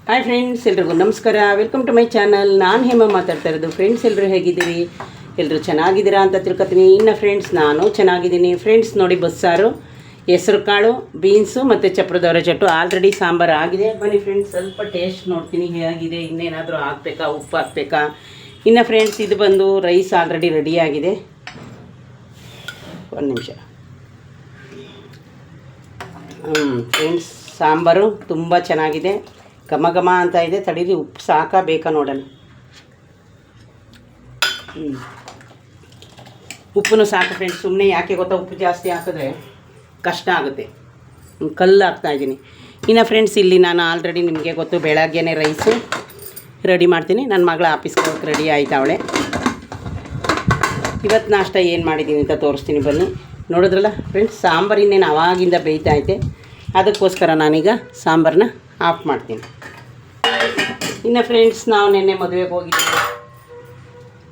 Hi friends, ಎಲ್ರಿಗೂ ನಮಸ್ಕಾರ. Welcome to my channel. ನಾನು ಹೇಮ ಮಾತಾಡ್ತಾ ಇರೋದು. ಫ್ರೆಂಡ್ಸ್, ಎಲ್ಲರೂ ಹೇಗಿದ್ದೀರಿ? ಎಲ್ಲರೂ ಚೆನ್ನಾಗಿದ್ದೀರಾ ಅಂತ ತಿಳ್ಕೊತೀನಿ. ಇನ್ನು ಫ್ರೆಂಡ್ಸ್, ನಾನು ಚೆನ್ನಾಗಿದ್ದೀನಿ. ಫ್ರೆಂಡ್ಸ್ ನೋಡಿ, ಬಸ್ಸಾರು, ಹೆಸರು ಕಾಳು, ಬೀನ್ಸು ಮತ್ತು ಚಪ್ರದವರೆ ಚಟ್ಟು ಆಲ್ರೆಡಿ ಸಾಂಬಾರು ಆಗಿದೆ. ಬನ್ನಿ ಫ್ರೆಂಡ್ಸ್, ಸ್ವಲ್ಪ ಟೇಸ್ಟ್ ನೋಡ್ತೀನಿ ಹೇಗಿದೆ, ಇನ್ನೇನಾದರೂ ಹಾಕ್ಬೇಕಾ, ಉಪ್ಪು ಹಾಕ್ಬೇಕಾ. ಇನ್ನು ಫ್ರೆಂಡ್ಸ್, ಇದು ಬಂದು ರೈಸ್ ಆಲ್ರೆಡಿ ರೆಡಿಯಾಗಿದೆ. ಒಂದು ನಿಮಿಷ. ಫ್ರೆಂಡ್ಸ್, ಸಾಂಬಾರು ತುಂಬ ಚೆನ್ನಾಗಿದೆ, ಘಮ ಘಮ ಅಂತ ಇದೆ. ತಡೀರಿ, ಉಪ್ಪು ಸಾಕಾ ಬೇಕಾ ನೋಡೋಣ. ಉಪ್ಪು ಸಾಕು ಫ್ರೆಂಡ್ಸ್. ಸುಮ್ಮನೆ ಯಾಕೆ ಗೊತ್ತಾ, ಉಪ್ಪು ಜಾಸ್ತಿ ಹಾಕಿದ್ರೆ ಕಷ್ಟ ಆಗುತ್ತೆ. ಕಲ್ಲು ಹಾಕ್ತಾಯಿದ್ದೀನಿ. ಇನ್ನು ಫ್ರೆಂಡ್ಸ್, ಇಲ್ಲಿ ನಾನು ಆಲ್ರೆಡಿ ನಿಮಗೆ ಗೊತ್ತು, ಬೆಳಗ್ಗೆನೇ ರೈಸು ರೆಡಿ ಮಾಡ್ತೀನಿ. ನನ್ನ ಮಗಳ ಆಫೀಸ್ಗೆ ಹೋಗಕ್ಕೆ ರೆಡಿ ಆಯ್ತಾವಳೆ. ಇವತ್ತು ನಾಷ್ಟ ಏನು ಮಾಡಿದ್ದೀನಿ ಅಂತ ತೋರಿಸ್ತೀನಿ, ಬನ್ನಿ. ನೋಡಿದ್ರಲ್ಲ ಫ್ರೆಂಡ್ಸ್, ಸಾಂಬಾರು ಇನ್ನೇನು ಆವಾಗಿಂದ ಬೇಯ್ತಾ ಐತೆ. ಅದಕ್ಕೋಸ್ಕರ ನಾನೀಗ ಸಾಂಬಾರನ್ನ ಆಫ್ ಮಾಡ್ತೀನಿ. ಇನ್ನು ಫ್ರೆಂಡ್ಸ್, ನಾವು ನಿನ್ನೆ ಮದುವೆಗೆ ಹೋಗಿದ್ದೆ.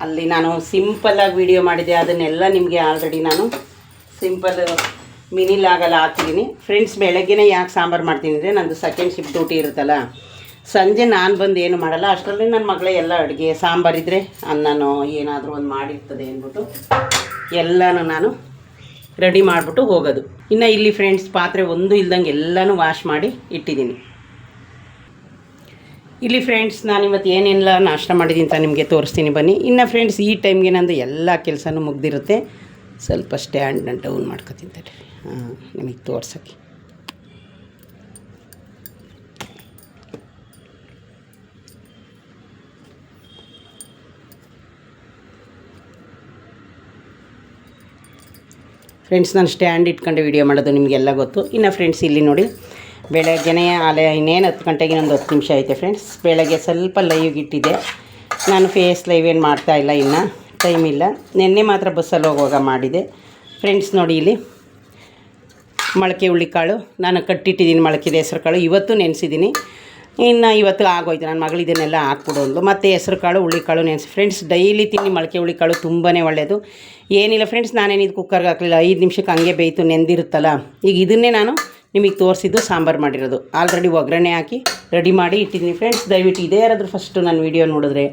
ಅಲ್ಲಿ ನಾನು ಸಿಂಪಲ್ಲಾಗಿ ವೀಡಿಯೋ ಮಾಡಿದ್ದೆ. ಅದನ್ನೆಲ್ಲ ನಿಮಗೆ ಆಲ್ರೆಡಿ ನಾನು ಸಿಂಪಲ್ ಮಿನಿಲಾಗಲ್ಲ ಹಾಕಿದ್ದೀನಿ. ಫ್ರೆಂಡ್ಸ್, ಬೆಳಗ್ಗೆನೇ ಯಾಕೆ ಸಾಂಬಾರು ಮಾಡ್ತೀನಿ ಅಂದರೆ, ನಂದು ಸೆಕೆಂಡ್ ಶಿಫ್ಟ್ ಡ್ಯೂಟಿ ಇರುತ್ತಲ್ಲ, ಸಂಜೆ ನಾನು ಬಂದು ಏನು ಮಾಡಲ್ಲ. ಅಷ್ಟರಲ್ಲಿ ನನ್ನ ಮಗಳೇ ಎಲ್ಲ ಅಡುಗೆ, ಸಾಂಬಾರಿದ್ದರೆ ಅನ್ನನೋ ಏನಾದರೂ ಒಂದು ಮಾಡಿರ್ತದೆ ಅಂದ್ಬಿಟ್ಟು ಎಲ್ಲನೂ ನಾನು ರೆಡಿ ಮಾಡಿಬಿಟ್ಟು ಹೋಗೋದು. ಇನ್ನು ಇಲ್ಲಿ ಫ್ರೆಂಡ್ಸ್, ಪಾತ್ರೆ ಒಂದು ಇಲ್ದಂಗೆ ಎಲ್ಲನೂ ವಾಶ್ ಮಾಡಿ ಇಟ್ಟಿದ್ದೀನಿ. ಇಲ್ಲಿ ಫ್ರೆಂಡ್ಸ್, ನಾನು ಇವತ್ತು ಏನೆಲ್ಲ ನಾಷ್ಟ ಮಾಡಿದ್ದೀನಿ ಅಂತ ನಿಮಗೆ ತೋರಿಸ್ತೀನಿ, ಬನ್ನಿ. ಇನ್ನು ಫ್ರೆಂಡ್ಸ್, ಈ ಟೈಮ್ಗೆ ನಂದು ಎಲ್ಲ ಕೆಲಸನೂ ಮುಗ್ದಿರುತ್ತೆ. ಸ್ವಲ್ಪ ಸ್ಟ್ಯಾಂಡ್ ಡೌನ್ ಮಾಡ್ಕೊತಿಂತಾರೆ ನಿಮಗೆ ತೋರ್ಸೋಕ್ಕೆ. ಫ್ರೆಂಡ್ಸ್, ನಾನು ಸ್ಟ್ಯಾಂಡ್ ಇಟ್ಕೊಂಡು ವೀಡಿಯೋ ಮಾಡೋದು ನಿಮಗೆಲ್ಲ ಗೊತ್ತು. ಇನ್ನು ಫ್ರೆಂಡ್ಸ್, ಇಲ್ಲಿ ನೋಡಿ, ಬೆಳಗ್ಗೆನೇ ಇನ್ನೇನು 10 ಗಂಟೆಗೆ ಒಂದು 10 ನಿಮಿಷ ಐತೆ ಫ್ರೆಂಡ್ಸ್. ಬೆಳಗ್ಗೆ ಸ್ವಲ್ಪ ಲೈವ್ಗೆ ಇಟ್ಟಿದ್ದೆ. ನಾನು ಫೇಸ್ ಲೈವ್ ಏನು ಮಾಡ್ತಾಯಿಲ್ಲ, ಇನ್ನು ಟೈಮ್ ಇಲ್ಲ. ನಿನ್ನೆ ಮಾತ್ರ ಬಸ್ಸಲ್ಲಿ ಹೋಗುವಾಗ ಮಾಡಿದೆ. ಫ್ರೆಂಡ್ಸ್ ನೋಡಿ, ಇಲ್ಲಿ ಮೊಳಕೆ ಹುಳ್ಳಿಕಾಳು ನಾನು ಕಟ್ಟಿಟ್ಟಿದ್ದೀನಿ. ಮೊಳಕೆದ ಹೆಸರು ಕಾಳು ಇವತ್ತು ನೆನೆಸಿದ್ದೀನಿ. ಇನ್ನು ಇವತ್ತು ಆಗೋಯ್ತು. ನನ್ನ ಮಗಳು ಇದನ್ನೆಲ್ಲ ಹಾಕ್ಬಿಡೋದು. ಮತ್ತು ಹೆಸರು ಕಾಳು, ಹುಳ್ಳಿಕಾಳು ನೆನೆಸಿ. ಫ್ರೆಂಡ್ಸ್, ಡೈಲಿ ತಿನ್ನಿ ಮೊಳಕೆ ಹುಳ್ಳಿಕಾಳು, ತುಂಬಾ ಒಳ್ಳೆಯದು. ಏನಿಲ್ಲ ಫ್ರೆಂಡ್ಸ್, ನಾನೇನು ಇದು ಕುಕ್ಕರ್ಗೆ ಹಾಕಲಿಲ್ಲ, 5 ನಿಮಿಷಕ್ಕೆ ಹಂಗೆ ಬೇಯ್ತು, ನೆಂದಿರುತ್ತಲ್ಲ. ಈಗ ಇದನ್ನೇ ನಾನು ನಿಮಗೆ ತೋರಿಸಿದ್ದು ಸಾಂಬಾರು ಮಾಡಿರೋದು. ಆಲ್ರೆಡಿ ಒಗ್ಗರಣೆ ಹಾಕಿ ರೆಡಿ ಮಾಡಿ ಇಟ್ಟಿದ್ದೀನಿ. ಫ್ರೆಂಡ್ಸ್, ದಯವಿಟ್ಟು ಇದೇ ಯಾರಾದರೂ ಫಸ್ಟು ನನ್ನ ವೀಡಿಯೋ ನೋಡಿದ್ರೆ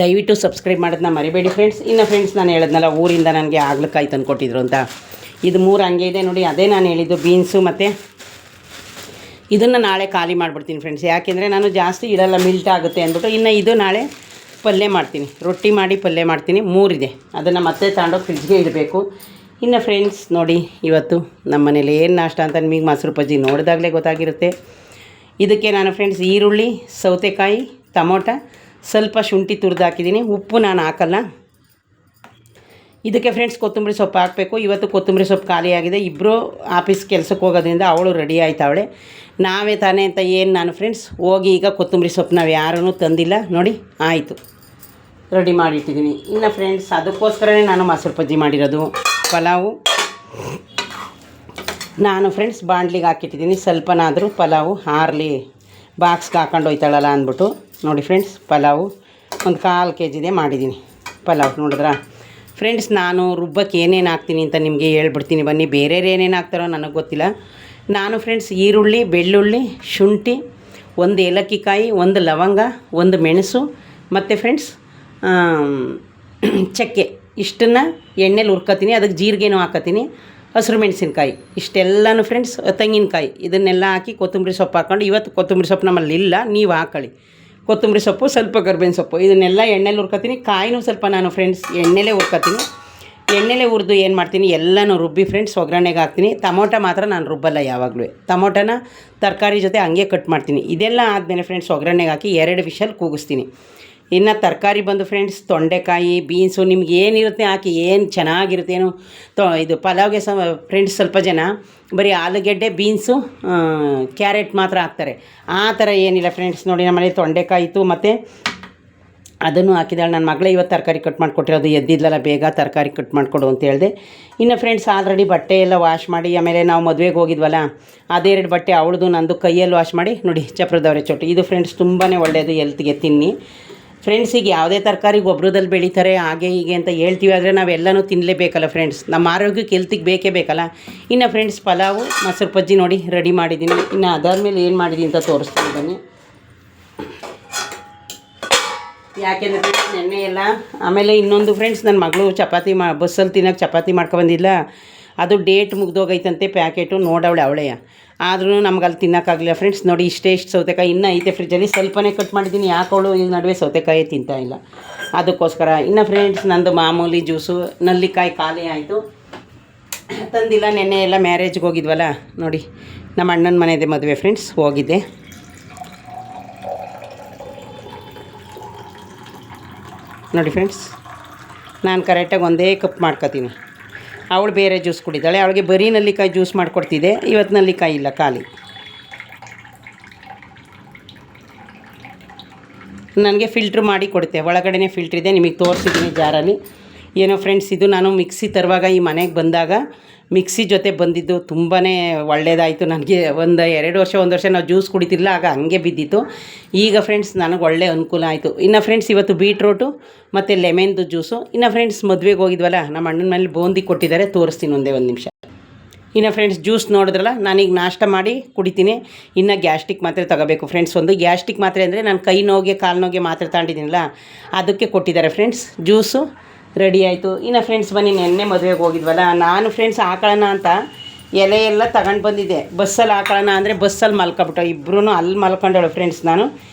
ದಯವಿಟ್ಟು ಸಬ್ಸ್ಕ್ರೈಬ್ ಮಾಡೋದನ್ನ ಮರಿಬೇಡಿ ಫ್ರೆಂಡ್ಸ್. ಇನ್ನು ಫ್ರೆಂಡ್ಸ್, ನಾನು ಹೇಳಿದ್ನಲ್ಲ, ಊರಿಂದ ನನಗೆ ಆಗ್ಲಕಾಯಿ ತಂದು ಕೊಟ್ಟಿದ್ರು ಅಂತ. ಇದು 3 ಹಂಗೆ ಇದೆ ನೋಡಿ. ಅದೇ ನಾನು ಹೇಳಿದ್ದು ಬೀನ್ಸು. ಮತ್ತು ಇದನ್ನು ನಾಳೆ ಖಾಲಿ ಮಾಡಿಬಿಡ್ತೀನಿ ಫ್ರೆಂಡ್ಸ್. ಯಾಕೆಂದರೆ ನಾನು ಜಾಸ್ತಿ ಇಡಲ್ಲ, ಮಿಲ್ಟ್ ಆಗುತ್ತೆ ಅಂದ್ಬಿಟ್ಟು. ಇನ್ನು ಇದು ನಾಳೆ ಪಲ್ಯ ಮಾಡ್ತೀನಿ, ರೊಟ್ಟಿ ಮಾಡಿ ಪಲ್ಯ ಮಾಡ್ತೀನಿ. 3 ಇದೆ, ಅದನ್ನು ಮತ್ತೆ ತಗೊಂಡೋಗಿ ಫ್ರಿಜ್ಗೆ ಇಡಬೇಕು. ಇನ್ನು ಫ್ರೆಂಡ್ಸ್ ನೋಡಿ, ಇವತ್ತು ನಮ್ಮ ಮನೇಲಿ ಏನು ನಾಷ್ಟ ಅಂತ ನಿಮಗೆ ಮೊಸರು ಬಜ್ಜಿ ನೋಡಿದಾಗಲೇ ಗೊತ್ತಾಗಿರುತ್ತೆ. ಇದಕ್ಕೆ ನಾನು ಫ್ರೆಂಡ್ಸ್ ಈರುಳ್ಳಿ, ಸೌತೆಕಾಯಿ, ಟೊಮೊಟೊ, ಸ್ವಲ್ಪ ಶುಂಠಿ ತುರಿದು ಹಾಕಿದ್ದೀನಿ. ಉಪ್ಪು ನಾನು ಹಾಕಲ್ಲ. ಇದಕ್ಕೆ ಫ್ರೆಂಡ್ಸ್ ಕೊತ್ತಂಬರಿ ಸೊಪ್ಪು ಹಾಕಬೇಕು. ಇವತ್ತು ಕೊತ್ತಂಬರಿ ಸೊಪ್ಪು ಖಾಲಿಯಾಗಿದೆ. ಇಬ್ಬರು ಆಫೀಸ್ ಕೆಲಸಕ್ಕೆ ಹೋಗೋದ್ರಿಂದ ಅವಳು ರೆಡಿ ಆಯ್ತಾವಳೆ. ನಾವೇ ತಾನೇ ಅಂತ ಏನು ನಾನು ಫ್ರೆಂಡ್ಸ್ ಹೋಗಿ ಈಗ ಕೊತ್ತಂಬರಿ ಸೊಪ್ಪು ನಾವು ಯಾರೂ ತಂದಿಲ್ಲ ನೋಡಿ. ಆಯಿತು, ರೆಡಿ ಮಾಡಿಟ್ಟಿದ್ದೀನಿ. ಇನ್ನು ಫ್ರೆಂಡ್ಸ್, ಅದಕ್ಕೋಸ್ಕರನೇ ನಾನು ಮೊಸರು ಬಜ್ಜಿ ಮಾಡಿರೋದು. ಪಲಾವು ನಾನು ಫ್ರೆಂಡ್ಸ್ ಬಾಣಲಿಗೆ ಹಾಕಿಟ್ಟಿದ್ದೀನಿ. ಸ್ವಲ್ಪನಾದರೂ ಪಲಾವು ಹಾರಲಿ, ಬಾಕ್ಸ್ಗೆ ಹಾಕೊಂಡು ಹೋಯ್ತಾಳಲ್ಲ ಅಂದ್ಬಿಟ್ಟು. ನೋಡಿ ಫ್ರೆಂಡ್ಸ್, ಪಲಾವು ಒಂದು 1/4 kg ಮಾಡಿದ್ದೀನಿ. ಪಲಾವ್ ನೋಡಿದ್ರಾ ಫ್ರೆಂಡ್ಸ್. ನಾನು ರುಬ್ಬಕ್ಕೆ ಏನೇನು ಹಾಕ್ತೀನಿ ಅಂತ ನಿಮಗೆ ಹೇಳ್ಬಿಡ್ತೀನಿ, ಬನ್ನಿ. ಬೇರೆಯವ್ರು ಏನೇನು ಹಾಕ್ತಾರೋ ನನಗೆ ಗೊತ್ತಿಲ್ಲ. ನಾನು ಫ್ರೆಂಡ್ಸ್ ಈರುಳ್ಳಿ, ಬೆಳ್ಳುಳ್ಳಿ, ಶುಂಠಿ, 1 ಏಲಕ್ಕಿ ಕಾಯಿ, 1 ಲವಂಗ, 1 ಮೆಣಸು ಮತ್ತು ಫ್ರೆಂಡ್ಸ್ ಚಕ್ಕೆ, ಇಷ್ಟನ್ನು ಎಣ್ಣೆಲಿ ಹುರ್ಕೊತೀನಿ. ಅದಕ್ಕೆ ಜೀರಿಗೆನೂ ಹಾಕತ್ತೀನಿ, ಹಸಿರು ಮೆಣಸಿನ್ಕಾಯಿ, ಇಷ್ಟೆಲ್ಲನೂ ಫ್ರೆಂಡ್ಸ್, ತೆಂಗಿನಕಾಯಿ, ಇದನ್ನೆಲ್ಲ ಹಾಕಿ ಕೊತ್ತಂಬರಿ ಸೊಪ್ಪು ಹಾಕ್ಕೊಂಡು. ಇವತ್ತು ಕೊತ್ತಂಬರಿ ಸೊಪ್ಪು ನಮ್ಮಲ್ಲಿ ಇಲ್ಲ, ನೀವು ಹಾಕೊಳ್ಳಿ. ಕೊತ್ತಂಬರಿ ಸೊಪ್ಪು, ಸ್ವಲ್ಪ ಕರ್ಬೇವಿನ ಸೊಪ್ಪು, ಇದನ್ನೆಲ್ಲ ಎಣ್ಣೆಲಿ ಹುರ್ಕೊತೀನಿ. ಕಾಯಿನೂ ಸ್ವಲ್ಪ ನಾನು ಫ್ರೆಂಡ್ಸ್ ಎಣ್ಣೆಲೇ ಹುರ್ಕೊತೀನಿ. ಎಣ್ಣೆಲೇ ಹುರಿದು ಏನು ಮಾಡ್ತೀನಿ, ಎಲ್ಲನೂ ರುಬ್ಬಿ ಫ್ರೆಂಡ್ಸ್ ಒಗ್ಗರಣೆಗೆ ಹಾಕ್ತೀನಿ. ಟೊಮೊಟೊ ಮಾತ್ರ ನಾನು ರುಬ್ಬಲ್ಲ ಯಾವಾಗಲೂ. ಟೊಮೊಟೊನ ತರಕಾರಿ ಜೊತೆ ಹಂಗೆ ಕಟ್ ಮಾಡ್ತೀನಿ. ಇದೆಲ್ಲ ಆದಮೇಲೆ ಫ್ರೆಂಡ್ಸ್ ಒಗ್ಗರಣೆಗೆ ಹಾಕಿ 2 ವಿಷಲ್ ಕೂಗಿಸ್ತೀನಿ. ಇನ್ನು ತರಕಾರಿ ಬಂದು ಫ್ರೆಂಡ್ಸ್ ತೊಂಡೆಕಾಯಿ, ಬೀನ್ಸು, ನಿಮ್ಗೆ ಏನಿರುತ್ತೆ ಹಾಕಿ, ಏನು ಚೆನ್ನಾಗಿರುತ್ತೆ. ಏನು ಇದು ಪಲಾವ್ಗೆ ಫ್ರೆಂಡ್ಸ್ ಸ್ವಲ್ಪ ಜನ ಬರೀ ಆಲೂಗೆಡ್ಡೆ, ಬೀನ್ಸು, ಕ್ಯಾರೆಟ್ ಮಾತ್ರ ಹಾಕ್ತಾರೆ. ಆ ಥರ ಏನಿಲ್ಲ ಫ್ರೆಂಡ್ಸ್. ನೋಡಿ, ನಮ್ಮನೇಲಿ ತೊಂಡೆಕಾಯಿ ಇತ್ತು, ಮತ್ತು ಅದನ್ನು ಹಾಕಿದಾಳೆ. ನನ್ನ ಮಗಳೇ ಇವತ್ತು ತರಕಾರಿ ಕಟ್ ಮಾಡಿಕೊಟ್ಟಿರೋದು. ಎದ್ದಿದ್ಲಲ್ಲ ಬೇಗ, ತರಕಾರಿ ಕಟ್ ಮಾಡಿಕೊಡು ಅಂತ ಹೇಳಿದೆ. ಇನ್ನು ಫ್ರೆಂಡ್ಸ್, ಆಲ್ರೆಡಿ ಬಟ್ಟೆ ಎಲ್ಲ ವಾಶ್ ಮಾಡಿ, ಆಮೇಲೆ ನಾವು ಮದುವೆಗೆ ಹೋಗಿದ್ವಲ್ಲ, ಅದೇ 2 ಬಟ್ಟೆ ಅವಳದು ನಂದು ಕೈಯಲ್ಲಿ ವಾಶ್ ಮಾಡಿ ನೋಡಿ. ಚಪ್ರದವರೆ ಚೊಟ್ಟು ಇದು ಫ್ರೆಂಡ್ಸ್ ತುಂಬಾ ಒಳ್ಳೆಯದು, ಹೆಲ್ತ್ಗೆ ತಿನ್ನಿ. ಫ್ರೆಂಡ್ಸಿಗೆ ಯಾವುದೇ ತರಕಾರಿ ಗೊಬ್ಬರದಲ್ಲಿ ಬೆಳೀತಾರೆ ಹಾಗೆ ಹೀಗೆ ಅಂತ ಹೇಳ್ತೀವಿ, ಆದರೆ ನಾವೆಲ್ಲನೂ ತಿನ್ನಲೇಬೇಕಲ್ಲ ಫ್ರೆಂಡ್ಸ್, ನಮ್ಮ ಆರೋಗ್ಯಕ್ಕೆ ಹೆಲ್ತಿಗೆ ಬೇಕೇ ಬೇಕಲ್ಲ. ಇನ್ನು ಫ್ರೆಂಡ್ಸ್ ಪಲಾವು ಮೊಸರು ಬಜ್ಜಿ ನೋಡಿ ರೆಡಿ ಮಾಡಿದ್ದೀನಿ. ಇನ್ನು ಅದಾದಮೇಲೆ ಏನು ಮಾಡಿದ್ದೀನಿ ಅಂತ ತೋರಿಸ್ತೀನಿ ಬನ್ನಿ. ಯಾಕೆಂದರೆ ಫ್ರೆಂಡ್ಸ್ ನೆನ್ನೆ ಎಲ್ಲ ಆಮೇಲೆ ಇನ್ನೊಂದು ಫ್ರೆಂಡ್ಸ್ ನನ್ನ ಮಗಳು ಚಪಾತಿ ಬಸ್ಸಲ್ಲಿ ತಿನ್ನೋಕೆ ಚಪಾತಿ ಮಾಡ್ಕೊಬಂದಿಲ್ಲ, ಅದು ಡೇಟ್ ಮುಗ್ದೋಗೈತಂತೆ ಪ್ಯಾಕೆಟು, ನೋಡವಳೆ ಅವಳೆಯ. ಆದ್ರೂ ನಮ್ಗೆ ಅಲ್ಲಿ ತಿನ್ನೋಕ್ಕಾಗಲಿಲ್ಲ ಫ್ರೆಂಡ್ಸ್. ನೋಡಿ ಇಷ್ಟು ಸೌತೆಕಾಯಿ ಇನ್ನೂ ಐತೆ ಫ್ರಿಜ್ಜಲ್ಲಿ, ಸ್ವಲ್ಪನೇ ಕಟ್ ಮಾಡಿದ್ದೀನಿ. ಯಾಕವಳು ಈ ನಡುವೆ ಸೌತೆಕಾಯಿ ತಿಂತಾ ಇಲ್ಲ, ಅದಕ್ಕೋಸ್ಕರ. ಇನ್ನು ಫ್ರೆಂಡ್ಸ್ ನಂದು ಮಾಮೂಲಿ ಜ್ಯೂಸು, ನಲ್ಲಿಕಾಯಿ ಖಾಲಿ ಆಯಿತು, ತಂದಿಲ್ಲ. ನೆನ್ನೆ ಎಲ್ಲ ಮ್ಯಾರೇಜ್ಗೆ ಹೋಗಿದ್ವಲ್ಲ, ನೋಡಿ ನಮ್ಮ ಅಣ್ಣನ ಮನೆಯದೇ ಮದುವೆ ಫ್ರೆಂಡ್ಸ್, ಹೋಗಿದ್ದೆ. ನೋಡಿ ಫ್ರೆಂಡ್ಸ್, ನಾನು ಕರೆಕ್ಟಾಗಿ ಒಂದೇ ಕಪ್ ಮಾಡ್ಕೊತೀನಿ. ಅವಳು ಬೇರೆ ಜ್ಯೂಸ್ ಕುಡಿದಾಳೆ, ಅವಳಿಗೆ ಬರೀ ನಲ್ಲಿಕಾಯಿ ಜ್ಯೂಸ್ ಮಾಡಿಕೊಡ್ತಿದ್ದೆ, ಇವತ್ತು ನಲ್ಲಿಕಾಯಿ ಇಲ್ಲ, ಖಾಲಿ. ನನಗೆ ಫಿಲ್ಟ್ರ್ ಮಾಡಿ ಕೊಡುತ್ತೆ, ಒಳಗಡೆ ಫಿಲ್ಟ್ರ್ ಇದೆ, ನಿಮಗೆ ತೋರಿಸಿದ್ದೀನಿ ಜಾರಲ್ಲಿ. ಏನೋ ಫ್ರೆಂಡ್ಸ್, ಇದು ನಾನು ಮಿಕ್ಸಿ ತರುವಾಗ ಈ ಮನೆಗೆ ಬಂದಾಗ ಮಿಕ್ಸಿ ಜೊತೆ ಬಂದಿದ್ದು ತುಂಬಾ ಒಳ್ಳೆಯದಾಯಿತು ನನಗೆ. ಒಂದು 1 ವರ್ಷ ನಾವು ಜ್ಯೂಸ್ ಕುಡಿತಿರಲಿಲ್ಲ, ಆಗ ಹಂಗೆ ಬಿದ್ದಿತ್ತು. ಈಗ ಫ್ರೆಂಡ್ಸ್ ನನಗೆ ಒಳ್ಳೆ ಅನುಕೂಲ ಆಯಿತು. ಇನ್ನು ಫ್ರೆಂಡ್ಸ್ ಇವತ್ತು ಬೀಟ್ರೋಟು ಮತ್ತು ಲೆಮನ್ದು ಜ್ಯೂಸು. ಇನ್ನು ಫ್ರೆಂಡ್ಸ್ ಮದುವೆಗೆ ಹೋಗಿದ್ವಲ್ಲ, ನಮ್ಮ ಅಣ್ಣನ ಮೇಲೆ ಬೂಂದಿ ಕೊಟ್ಟಿದ್ದಾರೆ, ತೋರಿಸ್ತೀನಿ ಒಂದೇ ಒಂದು ನಿಮಿಷ. ಇನ್ನು ಫ್ರೆಂಡ್ಸ್ ಜ್ಯೂಸ್ ನೋಡಿದ್ರಲ್ಲ, ನಾನೀಗ ನಾಷ್ಟ ಮಾಡಿ ಕುಡಿತೀನಿ. ಇನ್ನು ಗ್ಯಾಸ್ಟ್ರಿಕ್ ಮಾತ್ರೆ ತಗೋಬೇಕು ಫ್ರೆಂಡ್ಸ್. ಒಂದು ಗ್ಯಾಸ್ಟ್ರಿಕ್ ಮಾತ್ರೆ ಅಂದರೆ ನಾನು ಕೈ ನೋವಿಗೆ ಕಾಲು ನೋವಿಗೆ ಮಾತ್ರೆ ತಗೊಂಡಿದ್ದೀನಲ್ಲ, ಅದಕ್ಕೆ ಕೊಟ್ಟಿದ್ದಾರೆ ಫ್ರೆಂಡ್ಸ್. ಜ್ಯೂಸು ರೆಡಿ ಆಯಿತು. ಇನ್ನು ಫ್ರೆಂಡ್ಸ್ ಬನ್ನಿ, ನೆನ್ನೆ ಮದುವೆಗೆ ಹೋಗಿದ್ವಲ್ಲ, ನಾನು ಫ್ರೆಂಡ್ಸ್ ಹಾಕೊಳ್ಳೋಣ ಅಂತ ಎಲೆ ಎಲ್ಲ ತಗೊಂಡು ಬಂದಿದ್ದೆ. ಬಸ್ಸಲ್ಲಿ ಹಾಕೊಳ್ಳೋಣ ಅಂದರೆ ಬಸ್ಸಲ್ಲಿ ಮಲ್ಕೊಬಿಟ್ಟು ಇಬ್ಬರೂ ಅಲ್ಲಿ ಮಲ್ಕೊಂಡಳು ಫ್ರೆಂಡ್ಸ್. ನಾನು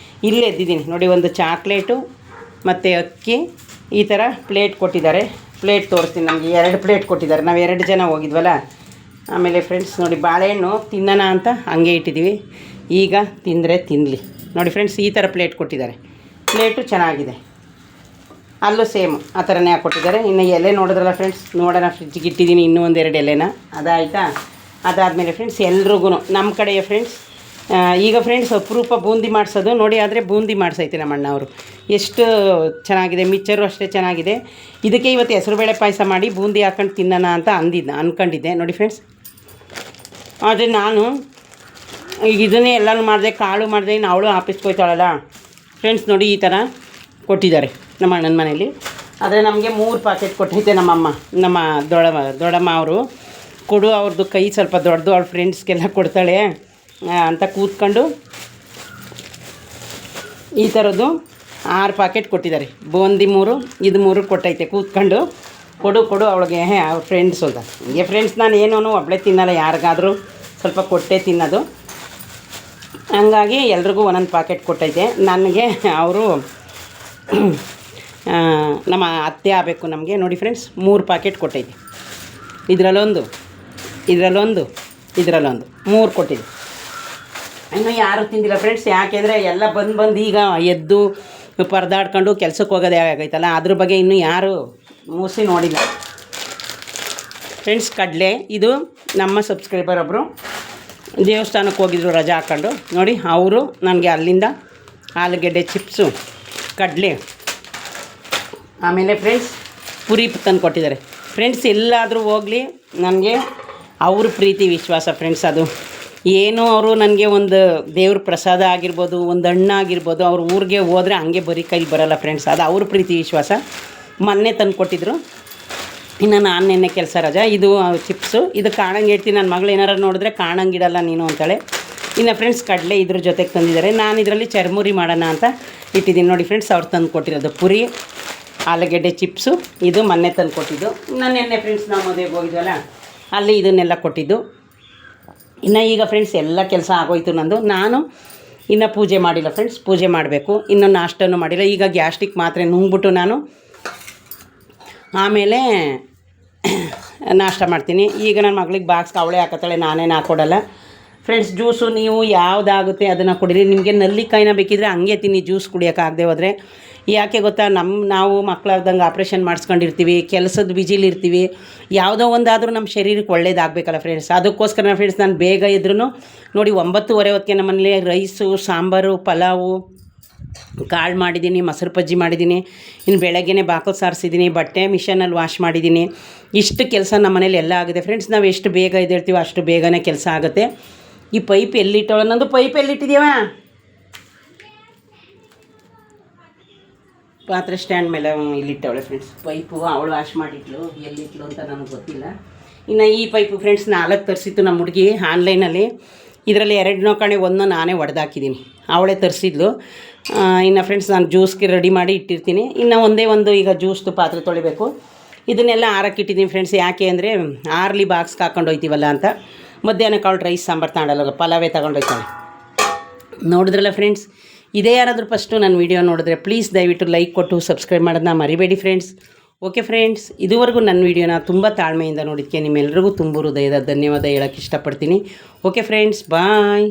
ಇಲ್ಲೇ ಎದ್ದಿದ್ದೀನಿ ನೋಡಿ. ಒಂದು ಚಾಕ್ಲೇಟು ಮತ್ತು ಅಕ್ಕಿ ಈ ಥರ ಪ್ಲೇಟ್ ಕೊಟ್ಟಿದ್ದಾರೆ. ಪ್ಲೇಟ್ ತೋರಿಸ್ತೀನಿ, ನಮಗೆ 2 ಪ್ಲೇಟ್ ಕೊಟ್ಟಿದ್ದಾರೆ, ನಾವು 2 ಜನ ಹೋಗಿದ್ವಲ್ಲ. ಆಮೇಲೆ ಫ್ರೆಂಡ್ಸ್ ನೋಡಿ, ಬಾಳೆಹಣ್ಣು ತಿನ್ನೋಣ ಅಂತ ಹಂಗೆ ಇಟ್ಟಿದ್ದೀವಿ, ಈಗ ತಿಂದರೆ ತಿನ್ನಲಿ. ನೋಡಿ ಫ್ರೆಂಡ್ಸ್, ಈ ಥರ ಪ್ಲೇಟ್ ಕೊಟ್ಟಿದ್ದಾರೆ. ಪ್ಲೇಟು ಚೆನ್ನಾಗಿದೆ, ಅಲ್ಲೂ ಸೇಮ್ ಆ ಥರನೇ ಹಾಕ್ಕೊಟ್ಟಿದ್ದಾರೆ. ಇನ್ನು ಎಲೆ ನೋಡಿದ್ರಲ್ಲ ಫ್ರೆಂಡ್ಸ್, ನೋಡೋಣ ಫ್ರಿಜ್ಜಿಗೆ ಇಟ್ಟಿದ್ದೀನಿ ಇನ್ನೂ 1-2 ಎಲೆನ. ಅದಾಯಿತಾ? ಅದಾದಮೇಲೆ ಫ್ರೆಂಡ್ಸ್ ಎಲ್ರಿಗೂ ನಮ್ಮ ಕಡೆಯ ಫ್ರೆಂಡ್ಸ್ ಈಗ ಫ್ರೆಂಡ್ಸ್ ಅಪರೂಪ ಬೂಂದಿ ಮಾಡಿಸೋದು ನೋಡಿ. ಆದರೆ ಬೂಂದಿ ಮಾಡಿಸೈತೆ ನಮ್ಮ ಅಣ್ಣ ಅವರು, ಎಷ್ಟು ಚೆನ್ನಾಗಿದೆ. ಮಿಕ್ಚರು ಅಷ್ಟೇ ಚೆನ್ನಾಗಿದೆ. ಇದಕ್ಕೆ ಇವತ್ತು ಹೆಸರುಬೇಳೆ ಪಾಯಸ ಮಾಡಿ ಬೂಂದಿ ಹಾಕೊಂಡು ತಿನ್ನೋಣ ಅಂತ ಅಂದ್ಕೊಂಡಿದ್ದೆ ನೋಡಿ ಫ್ರೆಂಡ್ಸ್. ಆದರೆ ನಾನು ಈಗ ಇದನ್ನೇ ಎಲ್ಲನೂ ಮಾಡಿದೆ, ಕಾಳು ಮಾಡಿದೆ. ಇನ್ನು ಅವಳು ಆಫೀಸ್ಗೆ ಹೋಯ್ತಾಳಲ್ಲ ಫ್ರೆಂಡ್ಸ್. ನೋಡಿ ಈ ಥರ ಕೊಟ್ಟಿದ್ದಾರೆ ನಮ್ಮ ಅಣ್ಣನ ಮನೇಲಿ. ಆದರೆ ನಮಗೆ 3 ಪ್ಯಾಕೆಟ್ ಕೊಟ್ಟೈತೆ ನಮ್ಮಮ್ಮ, ನಮ್ಮ ದೊಡ್ಡಮ್ಮ ಅವರು. ಕೊಡು, ಅವ್ರದ್ದು ಕೈ ಸ್ವಲ್ಪ ದೊಡ್ಡದು, ಅವ್ಳ ಫ್ರೆಂಡ್ಸ್ಗೆಲ್ಲ ಕೊಡ್ತಾಳೆ ಅಂತ ಕೂತ್ಕೊಂಡು ಈ ಥರದ್ದು 6 ಪ್ಯಾಕೆಟ್ ಕೊಟ್ಟಿದ್ದಾರೆ. ಬೂಂದಿ 3, ಇದು 3 ಕೊಟ್ಟೈತೆ ಕೂತ್ಕೊಂಡು. ಕೊಡು ಅವಳಿಗೆ ಅವ್ರ ಫ್ರೆಂಡ್ಸ್ ಅಂತ. ಹೀಗೆ ಫ್ರೆಂಡ್ಸ್, ನಾನು ಏನೂ ಒಬ್ಬಳೇ ತಿನ್ನಲ್ಲ, ಯಾರಿಗಾದರೂ ಸ್ವಲ್ಪ ಕೊಟ್ಟೆ ತಿನ್ನೋದು. ಹಂಗಾಗಿ ಎಲ್ರಿಗೂ 1 ಪ್ಯಾಕೆಟ್ ಕೊಟ್ಟೈತೆ. ನನಗೆ ಅವರು ನಮ್ಮ ಅತ್ತೆ ಆಗಬೇಕು ನಮಗೆ. ನೋಡಿ ಫ್ರೆಂಡ್ಸ್, 3 ಪ್ಯಾಕೆಟ್ ಕೊಟ್ಟೈತೆ. ಇದರಲ್ಲೊಂದು 3 ಕೊಟ್ಟಿದೆ. ಇನ್ನೂ ಯಾರೂ ತಿಂದಿಲ್ಲ ಫ್ರೆಂಡ್ಸ್. ಯಾಕೆಂದರೆ ಎಲ್ಲ ಬಂದು ಈಗ ಎದ್ದು ಪರದಾಡ್ಕೊಂಡು ಕೆಲ್ಸಕ್ಕೆ ಹೋಗೋದೇ ಆಗೈತಲ್ಲ, ಅದ್ರ ಬಗ್ಗೆ ಇನ್ನೂ ಯಾರೂ ಮೂಸಿ ನೋಡಿಲ್ಲ ಫ್ರೆಂಡ್ಸ್. ಕಡಲೆ ಇದು ನಮ್ಮ ಸಬ್ಸ್ಕ್ರೈಬರ್ ಒಬ್ಬರು ದೇವಸ್ಥಾನಕ್ಕೆ ಹೋಗಿದ್ರು ರಜಾ ಹಾಕ್ಕೊಂಡು. ನೋಡಿ ಅವರು ನನಗೆ ಅಲ್ಲಿಂದ ಆಲೂಗೆಡ್ಡೆ ಚಿಪ್ಸು, ಕಡಲೆ, ಆಮೇಲೆ ಫ್ರೆಂಡ್ಸ್ ಪುರಿ ತಂದು ಕೊಟ್ಟಿದ್ದಾರೆ ಫ್ರೆಂಡ್ಸ್. ಎಲ್ಲಾದರೂ ಹೋಗಲಿ ನನಗೆ ಅವ್ರ ಪ್ರೀತಿ ವಿಶ್ವಾಸ ಫ್ರೆಂಡ್ಸ್. ಅದು ಏನು ಅವರು ನನಗೆ ಒಂದು ದೇವ್ರ ಪ್ರಸಾದ ಆಗಿರ್ಬೋದು, ಒಂದು ಹಣ್ಣು ಆಗಿರ್ಬೋದು, ಅವ್ರ ಊರಿಗೆ ಹೋದರೆ ಹಂಗೆ ಬರೀ ಕೈಲಿ ಬರೋಲ್ಲ ಫ್ರೆಂಡ್ಸ್. ಅದು ಅವ್ರ ಪ್ರೀತಿ ವಿಶ್ವಾಸ. ಮೊನ್ನೆ ತಂದು ಕೊಟ್ಟಿದ್ರು. ಇನ್ನು ನಾನು ನೆನ್ನೆ ಕೆಲಸ ರಜಾ. ಇದು ಚಿಪ್ಸು, ಇದು ಕಾಣಂಗೆ ಇಡ್ತೀನಿ. ನನ್ನ ಮಗಳು ಏನಾರು ನೋಡಿದ್ರೆ ಕಾಣಂಗಿಡಲ್ಲ ನೀನು ಅಂತಾಳೆ. ಇನ್ನು ಫ್ರೆಂಡ್ಸ್ ಕಡಲೆ ಇದ್ರ ಜೊತೆಗೆ ತಂದಿದ್ದಾರೆ. ನಾನು ಇದರಲ್ಲಿ ಚರ್ಮುರಿ ಮಾಡೋಣ ಅಂತ ಇಟ್ಟಿದ್ದೀನಿ ನೋಡಿ ಫ್ರೆಂಡ್ಸ್. ಅವ್ರು ತಂದು ಕೊಟ್ಟಿರೋದು ಪುರಿ, ಆಲೂಗೆಡ್ಡೆ ಚಿಪ್ಸು, ಇದು ಮೊನ್ನೆ ತಂದು ಕೊಟ್ಟಿದ್ದು. ನಾನು ನೆನ್ನೆ ಫ್ರೆಂಡ್ಸ್ ನಾವು ಮದುವೆಗೆ ಹೋಗಿದ್ವಲ್ಲ, ಅಲ್ಲಿ ಇದನ್ನೆಲ್ಲ ಕೊಟ್ಟಿದ್ದು. ಇನ್ನು ಈಗ ಫ್ರೆಂಡ್ಸ್ ಎಲ್ಲ ಕೆಲಸ ಆಗೋಯ್ತು ನಂದು. ನಾನು ಇನ್ನು ಪೂಜೆ ಮಾಡಿಲ್ಲ ಫ್ರೆಂಡ್ಸ್, ಪೂಜೆ ಮಾಡಬೇಕು. ಇನ್ನೂ ನಾಷ್ಟನೂ ಮಾಡಿಲ್ಲ. ಈಗ ಗ್ಯಾಸ್ಟ್ರಿಕ್ ಮಾತ್ರೆ ನುಂಗ್ಬಿಟ್ಟು ನಾನು ಆಮೇಲೆ ನಾಷ್ಟ ಮಾಡ್ತೀನಿ. ಈಗ ನನ್ನ ಮಗಳಿಗೆ ಬಾಕ್ಸ್ಗೆ ಅವಳೇ ಹಾಕತ್ತಾಳೆ, ನಾನೇನು ಹಾಕ್ಕೊಡಲ್ಲ ಫ್ರೆಂಡ್ಸ್. ಜ್ಯೂಸು ನೀವು ಯಾವುದಾಗುತ್ತೆ ಅದನ್ನು ಕುಡೀರಿ. ನಿಮಗೆ ನಲ್ಲಿಕಾಯಿನ ಬೇಕಿದ್ರೆ ಹಂಗೆ ತಿನ್ನಿ, ಜ್ಯೂಸ್ ಕುಡಿಯೋಕ್ಕಾಗದೆ ಹೋದರೆ. ಯಾಕೆ ಗೊತ್ತಾ, ನಾವು ಮಕ್ಕಳಾಗ್ದಂಗೆ ಆಪ್ರೇಷನ್ ಮಾಡಿಸ್ಕೊಂಡಿರ್ತೀವಿ, ಕೆಲಸದ ಬಿಜಿಲಿರ್ತೀವಿ. ಯಾವುದೋ ಒಂದಾದರೂ ನಮ್ಮ ಶರೀರಕ್ಕೆ ಒಳ್ಳೇದಾಗಬೇಕಲ್ಲ ಫ್ರೆಂಡ್ಸ್. ಅದಕ್ಕೋಸ್ಕರ ಫ್ರೆಂಡ್ಸ್ ನಾನು ಬೇಗ ಇದ್ರೂ ನೋಡಿ 9:30 ಹೊತ್ತಿಗೆ ನಮ್ಮನೇಲಿ ರೈಸು, ಸಾಂಬಾರು, ಪಲಾವು, ಕಾಳು ಮಾಡಿದ್ದೀನಿ, ಮೊಸರು ಬಜ್ಜಿ ಮಾಡಿದ್ದೀನಿ. ಇನ್ನು ಬೆಳಗ್ಗೆನೇ ಬಾಕಲು ಸಾರಿಸಿದ್ದೀನಿ, ಬಟ್ಟೆ ಮಿಷನಲ್ಲಿ ವಾಶ್ ಮಾಡಿದ್ದೀನಿ. ಇಷ್ಟು ಕೆಲಸ ನಮ್ಮ ಮನೇಲಿ ಎಲ್ಲ ಆಗಿದೆ ಫ್ರೆಂಡ್ಸ್. ನಾವು ಎಷ್ಟು ಬೇಗ ಎದ್ದೇಳ್ತೀವೋ ಅಷ್ಟು ಬೇಗನೆ ಕೆಲಸ ಆಗುತ್ತೆ. ಈ ಪೈಪ್ ಎಲ್ಲಿಟ್ಟವಳ, ನಂದು ಪೈಪ್ ಎಲ್ಲಿಟ್ಟಿದ್ದೀವ? ಪಾತ್ರೆ ಸ್ಟ್ಯಾಂಡ್ ಮೇಲೆ ಇಲ್ಲಿಟ್ಟವಳೆ ಫ್ರೆಂಡ್ಸ್. ಪೈಪು ಅವಳು ವಾಶ್ ಮಾಡಿಟ್ಲು, ಎಲ್ಲಿಟ್ಲು ಅಂತ ನನಗೆ ಗೊತ್ತಿಲ್ಲ. ಇನ್ನು ಈ ಪೈಪು ಫ್ರೆಂಡ್ಸ್ 4 ತರಿಸಿತ್ತು ನಮ್ಮ ಹುಡುಗಿ ಆನ್ಲೈನಲ್ಲಿ. ಇದರಲ್ಲಿ 2 ನೋಕಣೆ 1 ನಾನೇ ಒಡೆದಾಕಿದ್ದೀನಿ, ಅವಳೇ ತರಿಸಿದ್ಲು. ಇನ್ನು ಫ್ರೆಂಡ್ಸ್ ನಾನು ಜ್ಯೂಸ್ಗೆ ರೆಡಿ ಮಾಡಿ ಇಟ್ಟಿರ್ತೀನಿ. ಇನ್ನು ಒಂದೇ ಒಂದು ಈಗ ಜ್ಯೂಸ್ದು ಪಾತ್ರೆ ತೊಳಿಬೇಕು. ಇದನ್ನೆಲ್ಲ ಆರಕ್ಕಿಟ್ಟಿದ್ದೀನಿ ಫ್ರೆಂಡ್ಸ್. ಯಾಕೆ ಅಂದರೆ ಆರ್ಲಿ ಬಾಕ್ಸ್ಗೆ ಹಾಕೊಂಡು ಹೋಯ್ತೀವಲ್ಲ ಅಂತ. ಮಧ್ಯಾಹ್ನಕ್ಕೆ ಅವಳು ರೈಸ್ ಸಾಂಬಾರು ತಗೊಂಡಲ್ಲ, ಪಲಾವೇ ತಗೊಂಡೋಯ್ತಾಳೆ. ನೋಡಿದ್ರಲ್ಲ ಫ್ರೆಂಡ್ಸ್, ಇದೇ ಯಾರಾದರೂ ಫಸ್ಟು ನನ್ನ ವೀಡಿಯೋ ನೋಡಿದ್ರೆ ಪ್ಲೀಸ್ ದಯವಿಟ್ಟು ಲೈಕ್ ಕೊಟ್ಟು ಸಬ್ಸ್ಕ್ರೈಬ್ ಮಾಡೋದನ್ನ ಮರಿಬೇಡಿ ಫ್ರೆಂಡ್ಸ್. ಓಕೆ ಫ್ರೆಂಡ್ಸ್, ಇದುವರೆಗೂ ನನ್ನ ವೀಡಿಯೋನ ತುಂಬ ತಾಳ್ಮೆಯಿಂದ ನೋಡಿದ್ದಕ್ಕೆ ನಿಮ್ಮೆಲ್ಲರಿಗೂ ತುಂಬ ಹೃದಯದ ಧನ್ಯವಾದ ಹೇಳೋಕ್ಕೆ ಇಷ್ಟಪಡ್ತೀನಿ. ಓಕೆ ಫ್ರೆಂಡ್ಸ್, ಬಾಯ್.